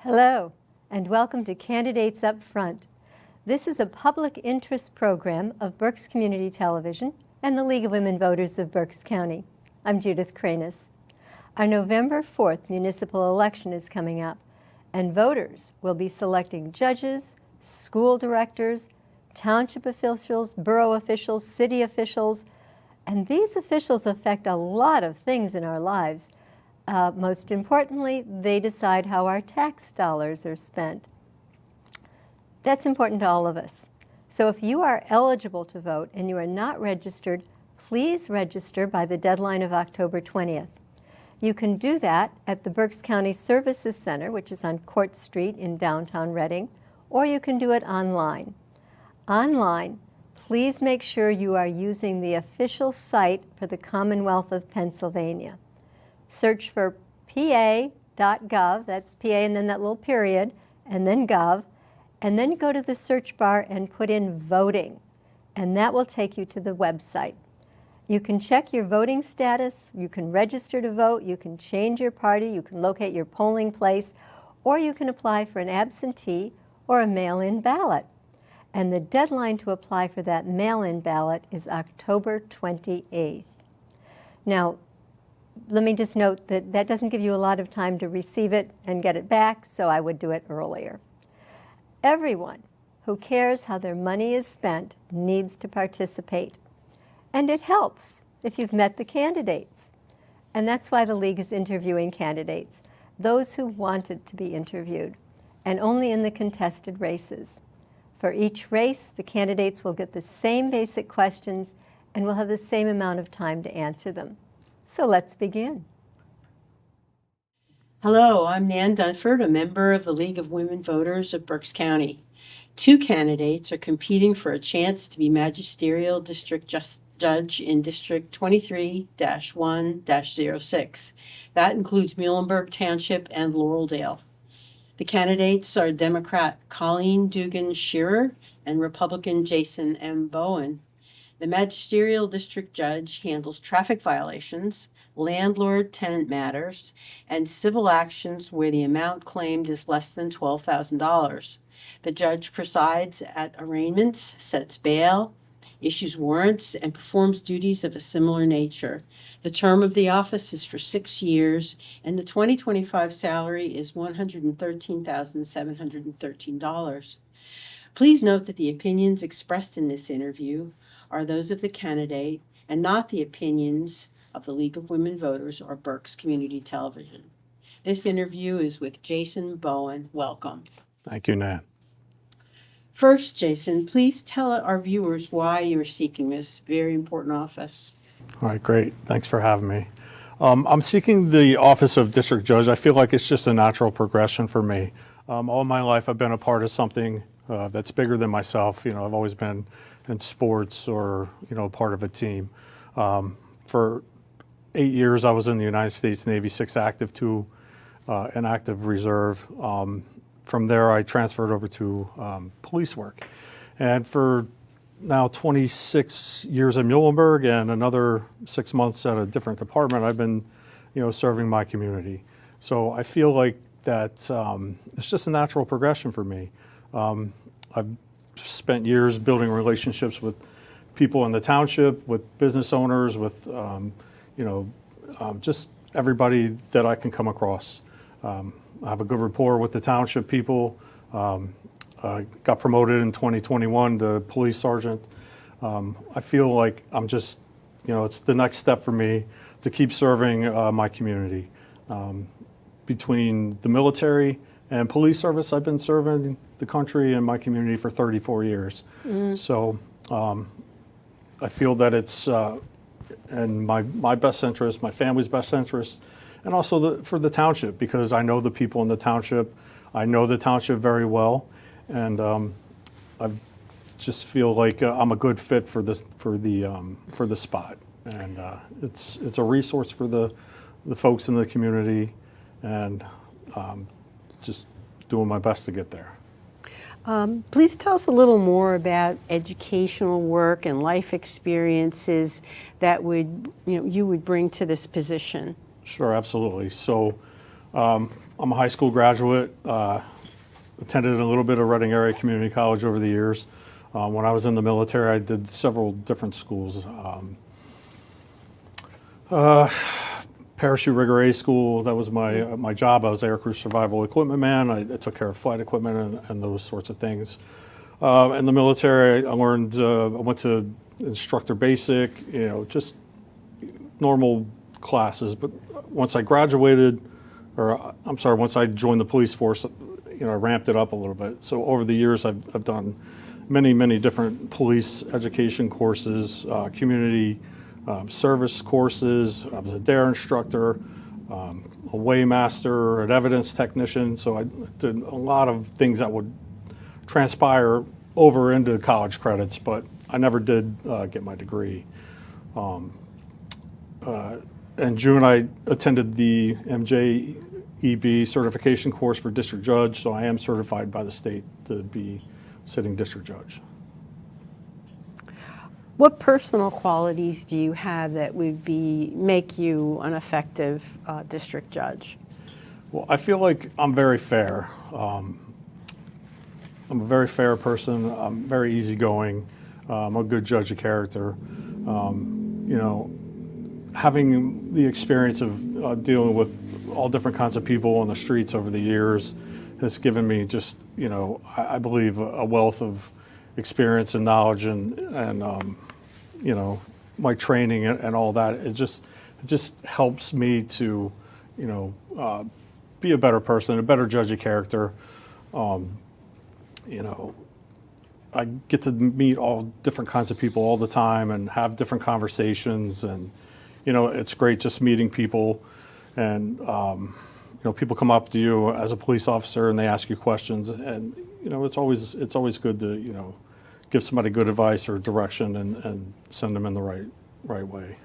Hello, and welcome to Candidates Up Front. This is a public interest program of Berks Community Television and the League of Women Voters of Berks County. I'm Judith Cranis. Our November 4th municipal election is coming up, and voters will be selecting judges, school directors, township officials, borough officials, city officials, and these officials affect a lot of things in our lives. Most importantly, they decide how our tax dollars are spent. That's important to all of us. So if you are eligible to vote and you are not registered, please register by the deadline of October 20th. You can do that at the Berks County Services Center, which is on Court Street in downtown Reading, or you can do it online. Online, please make sure you are using the official site for the Commonwealth of Pennsylvania. Search for PA.gov, that's PA and then that little period, and then gov, and then go to the search bar and put in voting, and that will take you to the website. You can check your voting status, you can register to vote, you can change your party, you can locate your polling place, or you can apply for an absentee or a mail-in ballot. And the deadline to apply for that mail-in ballot is October 28th. Now, let me just note that that doesn't give you a lot of time to receive it and get it back, so I would do it earlier. Everyone who cares how their money is spent needs to participate. And it helps if you've met the candidates. And that's why the League is interviewing candidates, those who wanted to be interviewed, and only in the contested races. For each race, the candidates will get the same basic questions and will have the same amount of time to answer them. So let's begin. Hello, I'm Nan Dunford, a member of the League of Women Voters of Berks County. Two candidates are competing for a chance to be Magisterial District Judge in District 23-1-06. That includes Muhlenberg Township and Laureldale. The candidates are Democrat Colleen Dugan Shearer and Republican Jason M. Bowen. The Magisterial District Judge handles traffic violations, landlord-tenant matters, and civil actions where the amount claimed is less than $12,000. The judge presides at arraignments, sets bail, issues warrants, and performs duties of a similar nature. The term of the office is for 6 years, and the 2025 salary is $113,713. Please note that the opinions expressed in this interview are those of the candidate and not the opinions of the League of Women Voters or Berks Community Television. This interview is with Jason Bowen. Welcome. Thank you, Nan. First, Jason, please tell our viewers why you're seeking this very important office. All right, great. Thanks for having me. I'm seeking the office of District Judge. I feel like it's just a natural progression for me. All my life I've been a part of something that's bigger than myself. You know, I've always been in sports or, part of a team. For 8 years, I was in the United States Navy 6 active to an active reserve. From there, I transferred over to police work. And for now 26 years in Muhlenberg and another 6 months at a different department, I've been, serving my community. So I feel like that it's just a natural progression for me. I've spent years building relationships with people in the township, with business owners, with just everybody that I can come across. I have a good rapport with the township people. I got promoted in 2021 to police sergeant. I feel like I'm just, it's the next step for me to keep serving my community. Between the military and police service, I've been serving the country and my community for 34 years. So I feel that it's in my best interest, my family's best interest, and also for the township, because I know the people in the township. I know the township very well, and I just feel like I'm a good fit for the spot. And it's a resource for the folks in the community, and just doing my best to get there. Please tell us a little more about educational work and life experiences that you would bring to this position. Sure, absolutely. So I'm a high school graduate, attended a little bit of Reading Area Community College over the years. When I was in the military, I did several different schools. Parachute Rigger A School, that was my job. I was aircrew survival equipment man. I took care of flight equipment and those sorts of things. In the military, I learned, I went to instructor basic, just normal classes. But once I graduated, once I joined the police force, I ramped it up a little bit. So over the years, I've done many different police education courses, community service courses. I was a DARE instructor, a weighmaster, an evidence technician. So I did a lot of things that would transpire over into college credits, but I never did get my degree. In June, I attended the MJEB certification course for district judge, so I am certified by the state to be sitting district judge. What personal qualities do you have that would make you an effective district judge? Well, I feel like I'm very fair. I'm a very fair person. I'm very easygoing. I'm a good judge of character. Having the experience of dealing with all different kinds of people on the streets over the years has given me just, I believe a wealth of experience and knowledge and my training and all that. It just helps me to, be a better person, a better judge of character. I get to meet all different kinds of people all the time and have different conversations, and it's great just meeting people. And people come up to you as a police officer and they ask you questions, and it's always good to give somebody good advice or direction and send them in the right way.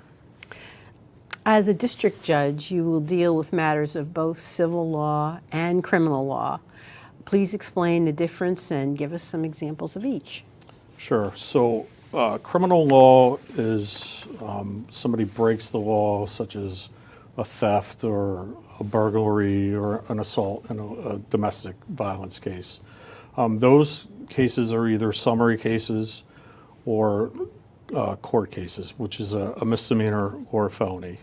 As a district judge, you will deal with matters of both civil law and criminal law. Please explain the difference and give us some examples of each. Sure. So criminal law is somebody breaks the law, such as a theft or a burglary or an assault in a domestic violence case. Those cases are either summary cases or court cases, which is a misdemeanor or a felony.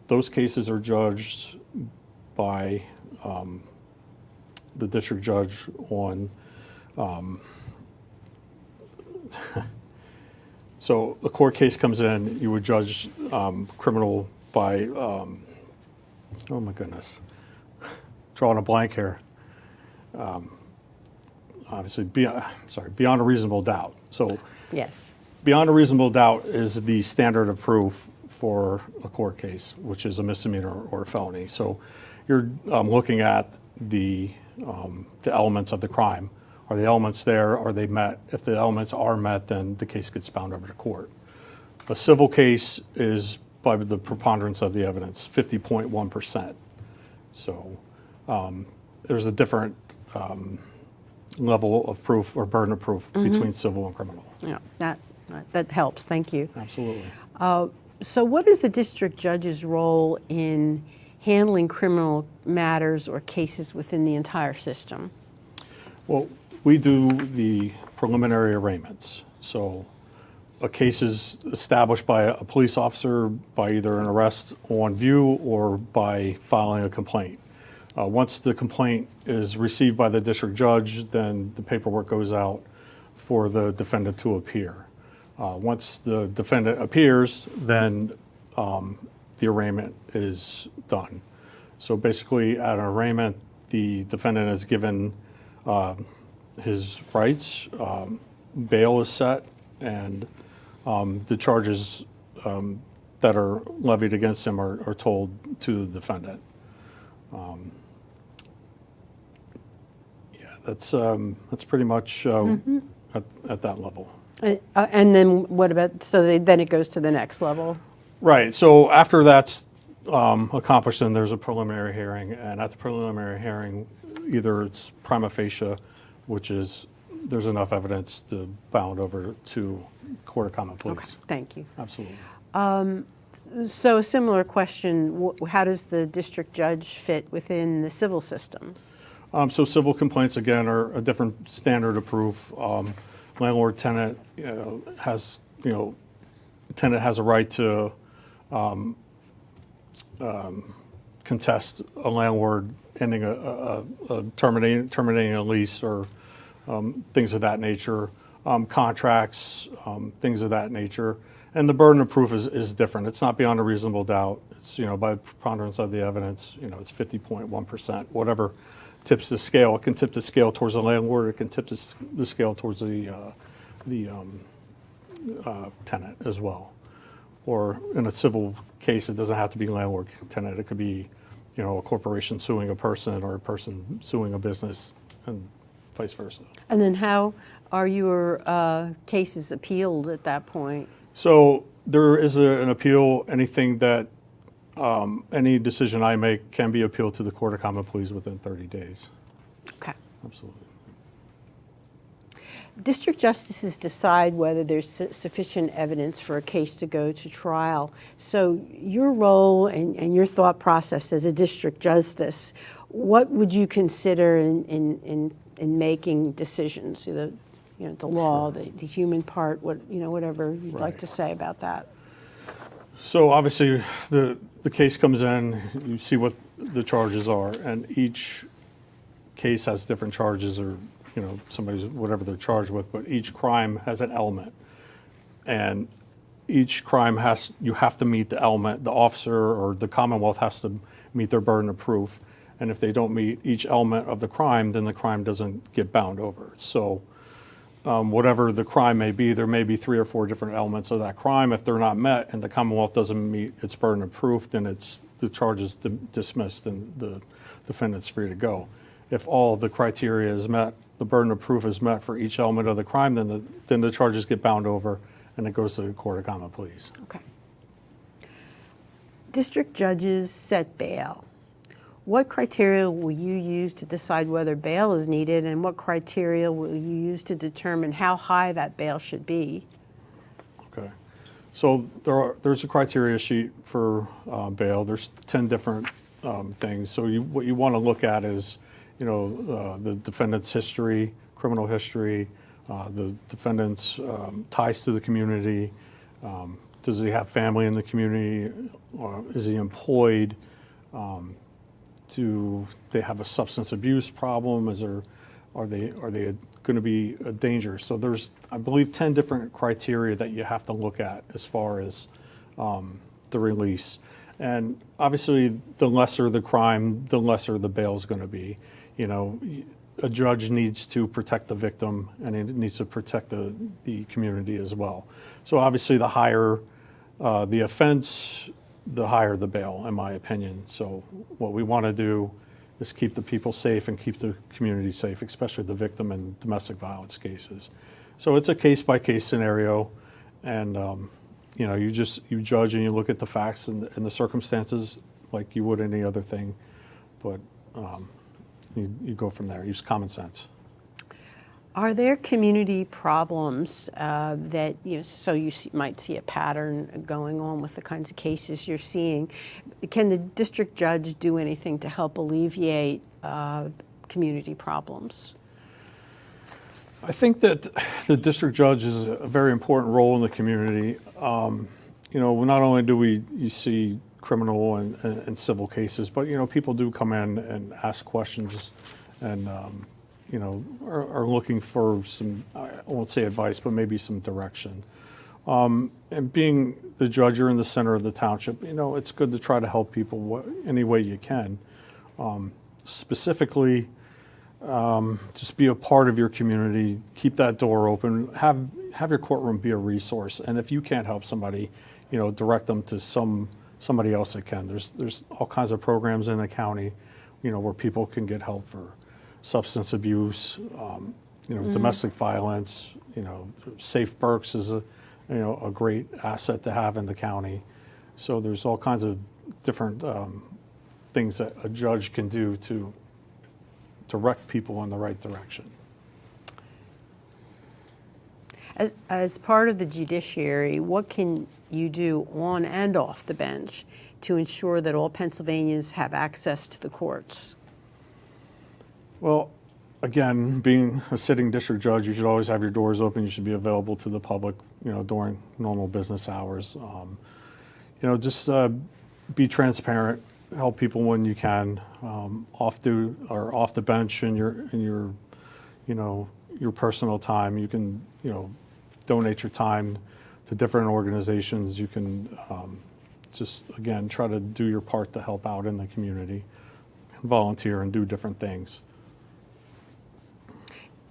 Those cases are judged by the district judge on, so a court case comes in, you would judge criminal by, oh my goodness, drawing a blank here. Obviously, beyond a reasonable doubt. So Yes. beyond a reasonable doubt is the standard of proof for a court case, which is a misdemeanor or a felony. So you're looking at the elements of the crime. Are the elements there? Are they met? If the elements are met, then the case gets bound over to court. A civil case is by the preponderance of the evidence, 50.1%. So there's a different level of proof or burden of proof between civil and criminal. Yeah, that helps. Thank you. Absolutely. So what is the district judge's role in handling criminal matters or cases within the entire system? Well, we do the preliminary arraignments. So a case is established by a police officer by either an arrest on view or by filing a complaint. Once the complaint is received by the district judge, then the paperwork goes out for the defendant to appear. Once the defendant appears, then the arraignment is done. So basically, at an arraignment, the defendant is given his rights, bail is set, and the charges that are levied against him are told to the defendant. That's pretty much at that level. And then what about, then it goes to the next level? Right. So after that's accomplished, then there's a preliminary hearing, and at the preliminary hearing, either it's prima facie, which is there's enough evidence to bound over to court of common pleas. Okay, thank you. Absolutely. So a similar question, how does the district judge fit within the civil system? So civil complaints, again, are a different standard of proof. Landlord-tenant has, tenant has a right to contest a landlord ending terminating a lease or things of that nature, contracts, things of that nature. And the burden of proof is different. It's not beyond a reasonable doubt. It's, by preponderance of the evidence, it's 50.1%, whatever tips the scale. It can tip the scale towards the landlord. It can tip the scale towards the tenant as well. Or in a civil case, it doesn't have to be landlord-tenant. It could be, a corporation suing a person or a person suing a business and vice versa. And then how are your cases appealed at that point? So there is an appeal. Anything that, any decision I make can be appealed to the Court of Common Pleas within 30 days. Okay. Absolutely. District justices decide whether there's sufficient evidence for a case to go to trial. So your role and your thought process as a district justice, what would you consider in making decisions? The law, Sure. the human part, whatever you'd like Right. to say about that. So obviously the case comes in, you see what the charges are, and each case has different charges or, somebody's whatever they're charged with, but each crime has an element. And each crime you have to meet the element, the officer or the Commonwealth has to meet their burden of proof. And if they don't meet each element of the crime, then the crime doesn't get bound over. So whatever the crime may be, there may be 3 or 4 different elements of that crime. If they're not met and the Commonwealth doesn't meet its burden of proof, then the charge is dismissed and the defendant's free to go. If all the criteria is met, the burden of proof is met for each element of the crime, then the charges get bound over and it goes to the Court of Common Pleas. Okay. District judges set bail. What criteria will you use to decide whether bail is needed, and what criteria will you use to determine how high that bail should be? Okay. So there's a criteria sheet for bail. There's 10 different things. So what you want to look at is, the defendant's history, criminal history, the defendant's ties to the community. Does he have family in the community? Is he employed? Do they have a substance abuse problem? Are they going to be a danger? So there's, I believe, 10 different criteria that you have to look at as far as the release. And obviously, the lesser the crime, the lesser the bail is going to be. A judge needs to protect the victim, and it needs to protect the community as well. So obviously, the higher the offense, the higher the bail, in my opinion. So what we want to do is keep the people safe and keep the community safe, especially the victim in domestic violence cases. So it's a case-by-case scenario, and you judge and you look at the facts and the circumstances like you would any other thing, but you go from there. Use common sense. Are there community problems that, so you might see a pattern going on with the kinds of cases you're seeing? Can the district judge do anything to help alleviate community problems? I think that the district judge is a very important role in the community. Not only do you see criminal and civil cases, but, people do come in and ask questions and, are looking for some, I won't say advice, but maybe some direction. And being the judge, you're in the center of the township, it's good to try to help people any way you can. Specifically, just be a part of your community, keep that door open, have your courtroom be a resource. And if you can't help somebody, direct them to somebody else that can. There's all kinds of programs in the county, where people can get help for substance abuse, domestic violence. Safe Berks is a great asset to have in the county. So there's all kinds of different things that a judge can do to direct people in the right direction. As part of the judiciary, what can you do on and off the bench to ensure that all Pennsylvanians have access to the courts? Well, again, being a sitting district judge, you should always have your doors open. You should be available to the public, during normal business hours. Just be transparent, help people when you can, off the bench in your personal time. You can, donate your time to different organizations. You can just, again, try to do your part to help out in the community, volunteer and do different things.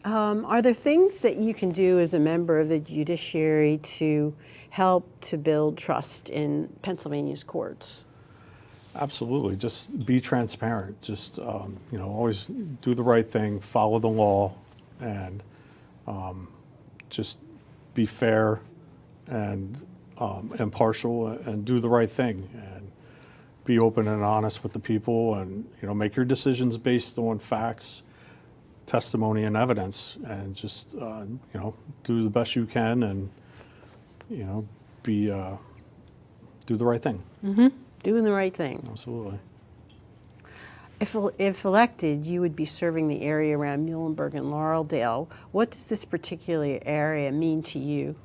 Are there things that you can do as a member of the judiciary to help to build trust in Pennsylvania's courts? Absolutely. Just be transparent. Just, always do the right thing, follow the law, and just be fair and impartial and do the right thing. And be open and honest with the people, and, make your decisions based on facts, testimony, and evidence, and just, do the best you can, and, do the right thing. Mm-hmm. Doing the right thing. Absolutely. If elected, you would be serving the area around Muhlenberg and Laureldale. What does this particular area mean to you?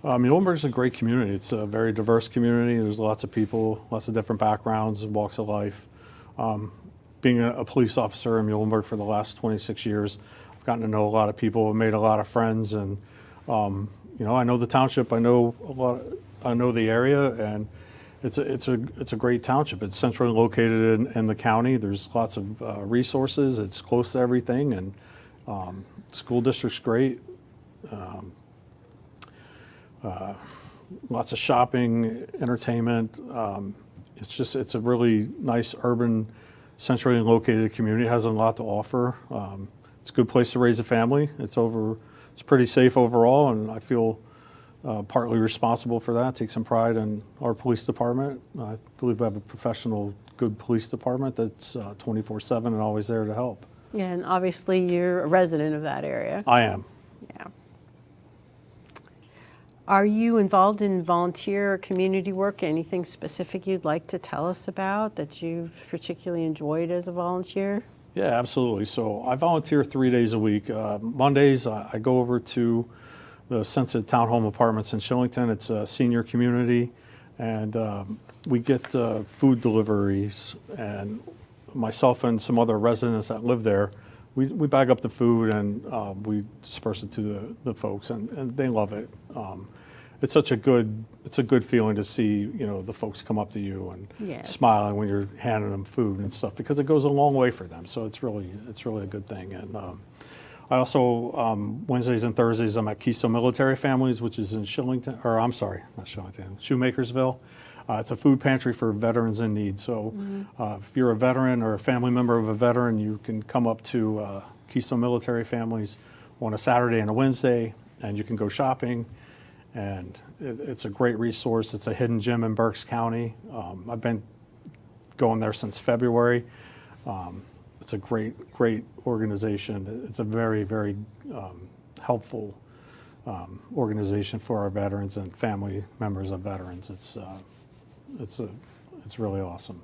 Muhlenberg is a great community. It's a very diverse community. There's lots of people, lots of different backgrounds and walks of life. Being a police officer in Muhlenberg for the last 26 years, I've gotten to know a lot of people, I've made a lot of friends, and I know the township. I know the area, and it's a great township. It's centrally located in the county. There's lots of resources. It's close to everything, and school district's great. Lots of shopping, entertainment. It's a really nice urban, centrally located community. It has a lot to offer. It's a good place to raise a family. It's pretty safe overall, and I feel partly responsible for that. Take some pride in our police department. I believe we have a professional, good police department that's 24/7 and always there to help. Yeah, and obviously you're a resident of that area. I am. Yeah. Are you involved in volunteer or community work? Anything specific you'd like to tell us about that you've particularly enjoyed as a volunteer? Yeah, absolutely. So I volunteer 3 days a week. Mondays, I go over to the Sensitive Townhome Apartments in Shillington. It's a senior community, and we get food deliveries, and myself and some other residents that live there, we bag up the food and we disperse it to the folks, and they love it. It's a good feeling to see, the folks come up to you and Yes. smiling when you're handing them food and stuff, because it goes a long way for them. So it's really a good thing. And I also, Wednesdays and Thursdays, I'm at Keystone Military Families, which is in Shoemakersville. It's a food pantry for veterans in need. So if you're a veteran or a family member of a veteran, you can come up to Keystone Military Families on a Saturday and a Wednesday, and you can go shopping. And it's a great resource. It's a hidden gem in Berks County. I've been going there since February. It's a great organization. It's a very, very helpful organization for our veterans and family members of veterans. It's really awesome.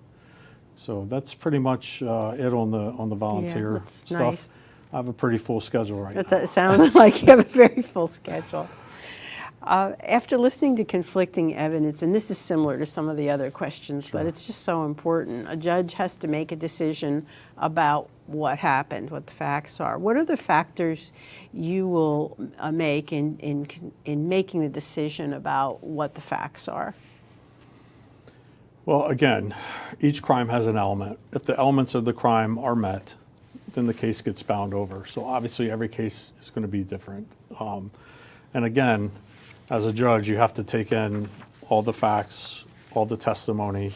So that's pretty much it on the volunteer that's stuff. nice. I have a pretty full schedule right now. It sounds like you have a very full schedule. After listening to conflicting evidence, and this is similar to some of the other questions, Sure. but it's just so important, a judge has to make a decision about what happened, what the facts are. What are the factors you will make in making the decision about what the facts are? Well, again, each crime has an element. If the elements of the crime are met, then the case gets bound over. So obviously every case is going to be different. And again, as a judge, you have to take in all the facts, all the testimony,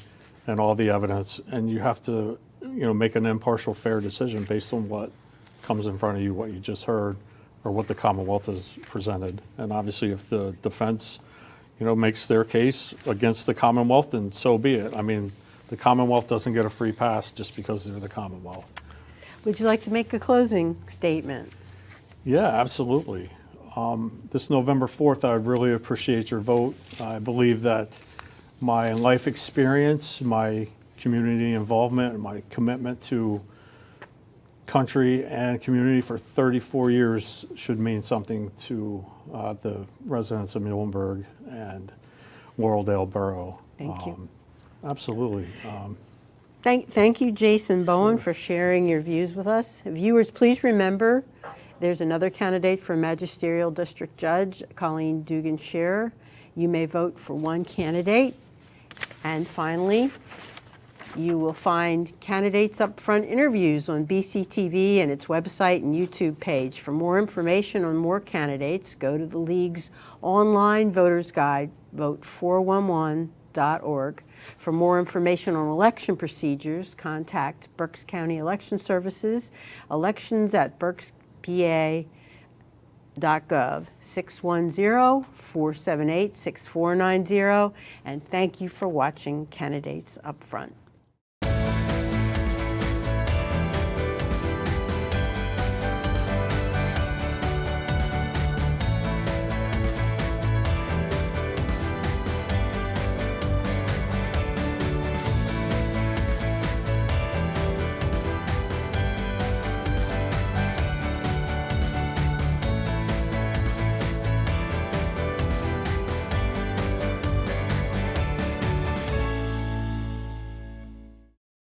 and all the evidence, and you have to, make an impartial, fair decision based on what comes in front of you, what you just heard, or what the Commonwealth has presented. And obviously, if the defense, makes their case against the Commonwealth, then so be it. I mean, the Commonwealth doesn't get a free pass just because they're the Commonwealth. Would you like to make a closing statement? Yeah, absolutely. This November 4th, I would really appreciate your vote. I believe that my life experience, my community involvement, and my commitment to country and community for 34 years should mean something to the residents of Muhlenberg and Laureldale Borough. Thank you. Absolutely. Thank you, Jason Bowen, for sharing your views with us. Viewers, please remember there's another candidate for Magisterial District Judge, Colleen Dugan-Shearer. You may vote for one candidate. And finally, you will find candidates up front interviews on BCTV and its website and YouTube page. For more information on more candidates, go to the League's online voters guide, vote411.org. For more information on election procedures, contact Berks County Election Services, elections at BerksPA.gov, 610-478-6490. And thank you for watching Candidates Up Front.